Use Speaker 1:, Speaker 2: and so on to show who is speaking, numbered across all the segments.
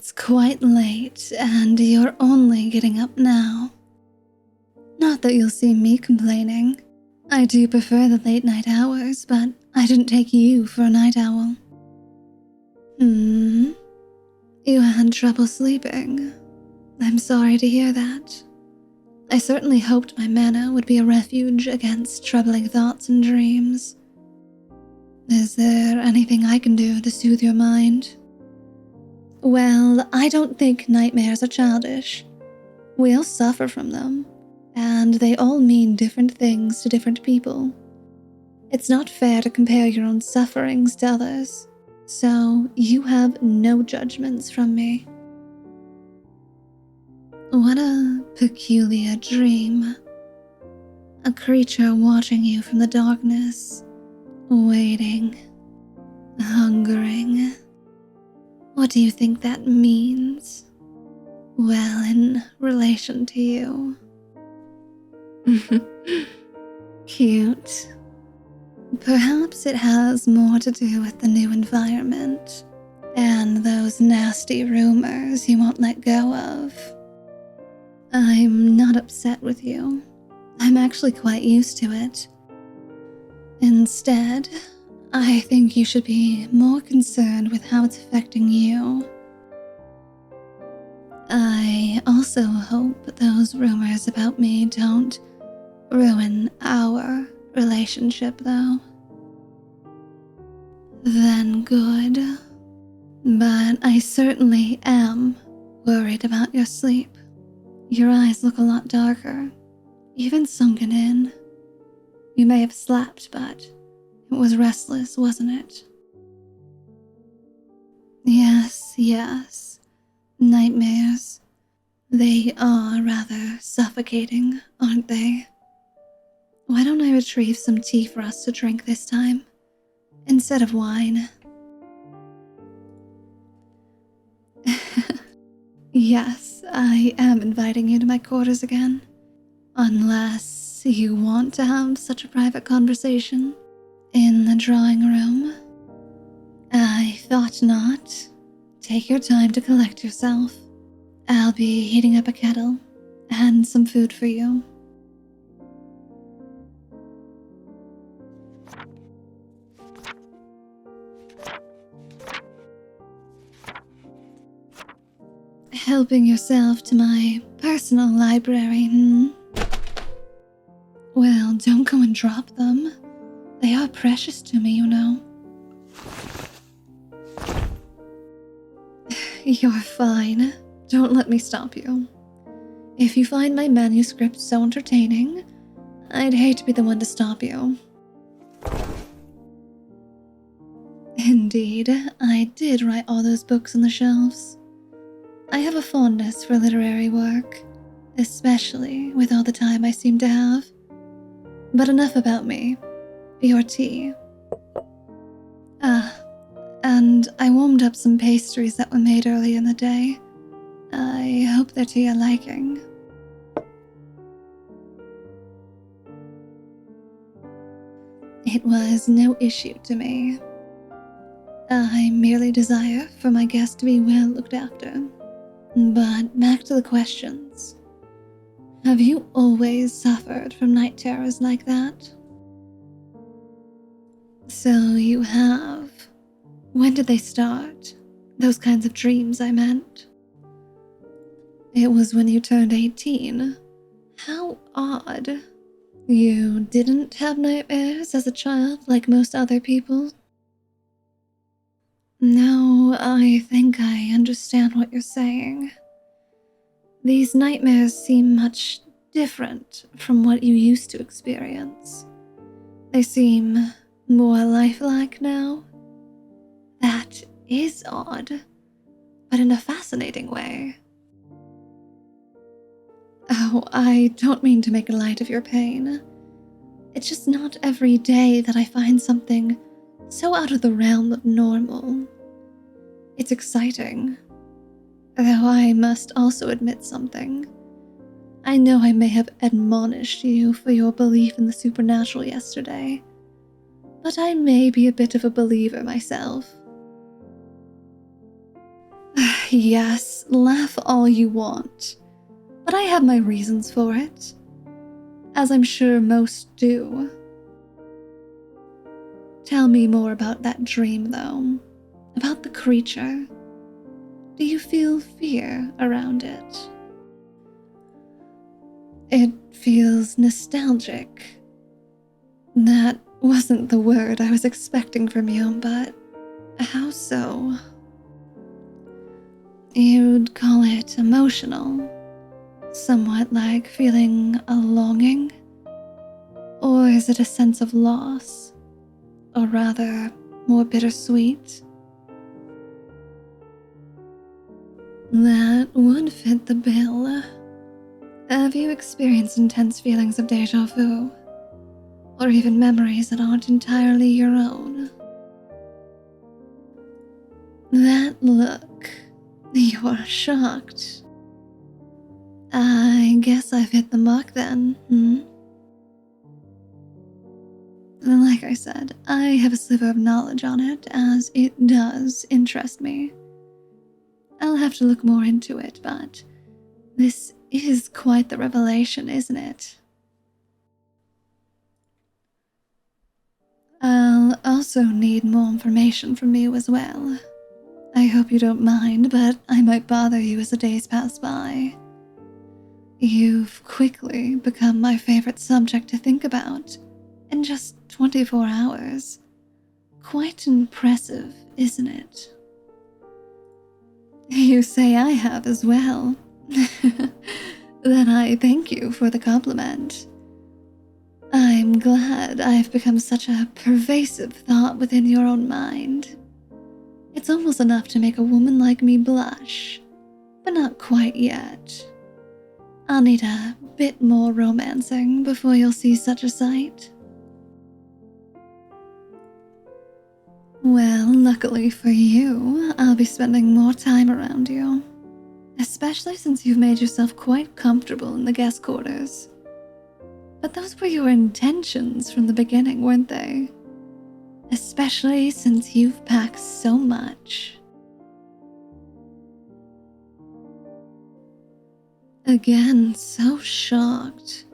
Speaker 1: It's quite late, and you're only getting up now. Not that you'll see me complaining. I do prefer the late night hours, but I didn't take you for a night owl. You had trouble sleeping. I'm sorry to hear that. I certainly hoped my manor would be a refuge against troubling thoughts and dreams. Is there anything I can do to soothe your mind? Well, I don't think nightmares are childish. We all suffer from them, and they all mean different things to different people. It's not fair to compare your own sufferings to others, so you have no judgments from me. What a peculiar dream. A creature watching you from the darkness, waiting, hungering. What do you think that means? Well, in relation to you. Cute. Perhaps it has more to do with the new environment and those nasty rumors you won't let go of. I'm not upset with you. I'm actually quite used to it. Instead, I think you should be more concerned with how it's affecting you. I also hope those rumors about me don't ruin our relationship, though. Then good. But I certainly am worried about your sleep. Your eyes look a lot darker, even sunken in. You may have slept, but it was restless, wasn't it? Yes. Nightmares. They are rather suffocating, aren't they? Why don't I retrieve some tea for us to drink this time, instead of wine? Yes, I am inviting you to my quarters again. Unless you want to have such a private conversation in the drawing room. I thought not. Take your time to collect yourself. I'll be heating up a kettle and some food for you. Helping yourself to my personal library, Well, don't go and drop them. They are precious to me, you know. You're fine. Don't let me stop you. If you find my manuscript so entertaining, I'd hate to be the one to stop you. Indeed, I did write all those books on the shelves. I have a fondness for literary work, especially with all the time I seem to have. But enough about me. Your tea. And I warmed up some pastries that were made earlier in the day. I hope they're to your liking. It was no issue to me. I merely desire for my guests to be well looked after. But back to the questions. Have you always suffered from night terrors like that? So you have. When did they start? Those kinds of dreams, I meant. It was when you turned 18. How odd. You didn't have nightmares as a child like most other people? No, I think I understand what you're saying. These nightmares seem much different from what you used to experience. They seem more lifelike now. That is odd, but in a fascinating way. Oh, I don't mean to make light of your pain. It's just not every day that I find something so out of the realm of normal. It's exciting. Though I must also admit something. I know I may have admonished you for your belief in the supernatural yesterday, but I may be a bit of a believer myself. Yes, laugh all you want, but I have my reasons for it, as I'm sure most do. Tell me more about that dream, though. About the creature. Do you feel fear around it? It feels nostalgic. That wasn't the word I was expecting from you, but how so? You'd call it emotional, somewhat like feeling a longing? Or is it a sense of loss? Or rather, more bittersweet? That would fit the bill. Have you experienced intense feelings of déjà vu? Or even memories that aren't entirely your own? That look, you're shocked. I guess I've hit the mark then, Like I said, I have a sliver of knowledge on it, as it does interest me. I'll have to look more into it, but this is quite the revelation, isn't it? I'll also need more information from you as well. I hope you don't mind, but I might bother you as the days pass by. You've quickly become my favorite subject to think about in just 24 hours. Quite impressive, isn't it? You say I have as well. Then I thank you for the compliment. I'm glad I've become such a pervasive thought within your own mind. It's almost enough to make a woman like me blush, but not quite yet. I'll need a bit more romancing before you'll see such a sight. Well, luckily for you, I'll be spending more time around you, especially since you've made yourself quite comfortable in the guest quarters. But those were your intentions from the beginning, weren't they? Especially since you've packed so much. Again, so shocked.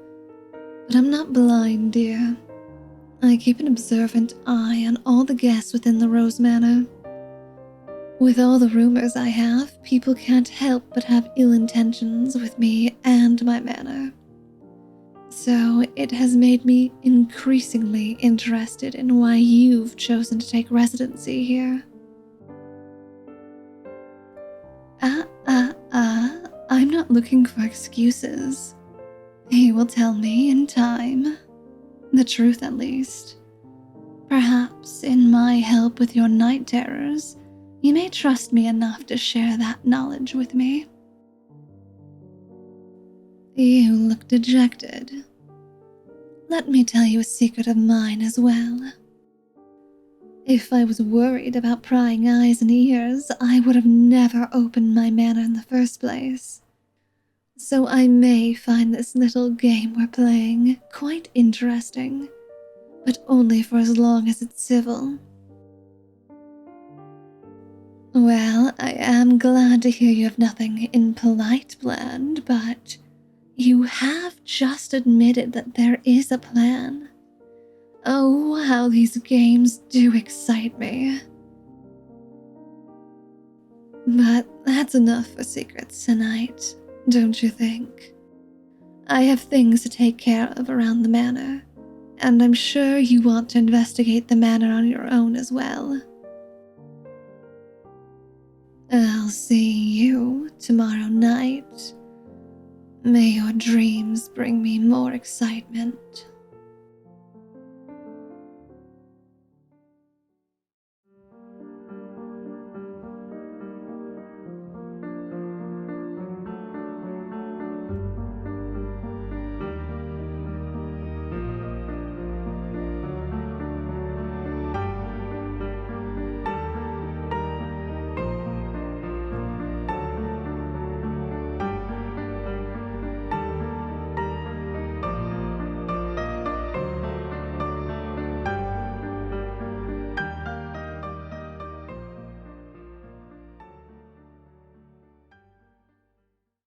Speaker 1: But I'm not blind, dear. I keep an observant eye on all the guests within the Rose Manor. With all the rumors I have, people can't help but have ill intentions with me and my manor. So it has made me increasingly interested in why you've chosen to take residency here. I'm not looking for excuses. You will tell me in time. The truth, at least. Perhaps in my help with your night terrors, you may trust me enough to share that knowledge with me. You look dejected. Let me tell you a secret of mine as well. If I was worried about prying eyes and ears, I would have never opened my manor in the first place. So I may find this little game we're playing quite interesting, but only for as long as it's civil. Well, I am glad to hear you have nothing impolite planned, but you have just admitted that there is a plan. Oh, how these games do excite me. But that's enough for secrets tonight, don't you think? I have things to take care of around the manor, and I'm sure you want to investigate the manor on your own as well. I'll see you tomorrow night. May your dreams bring me more excitement.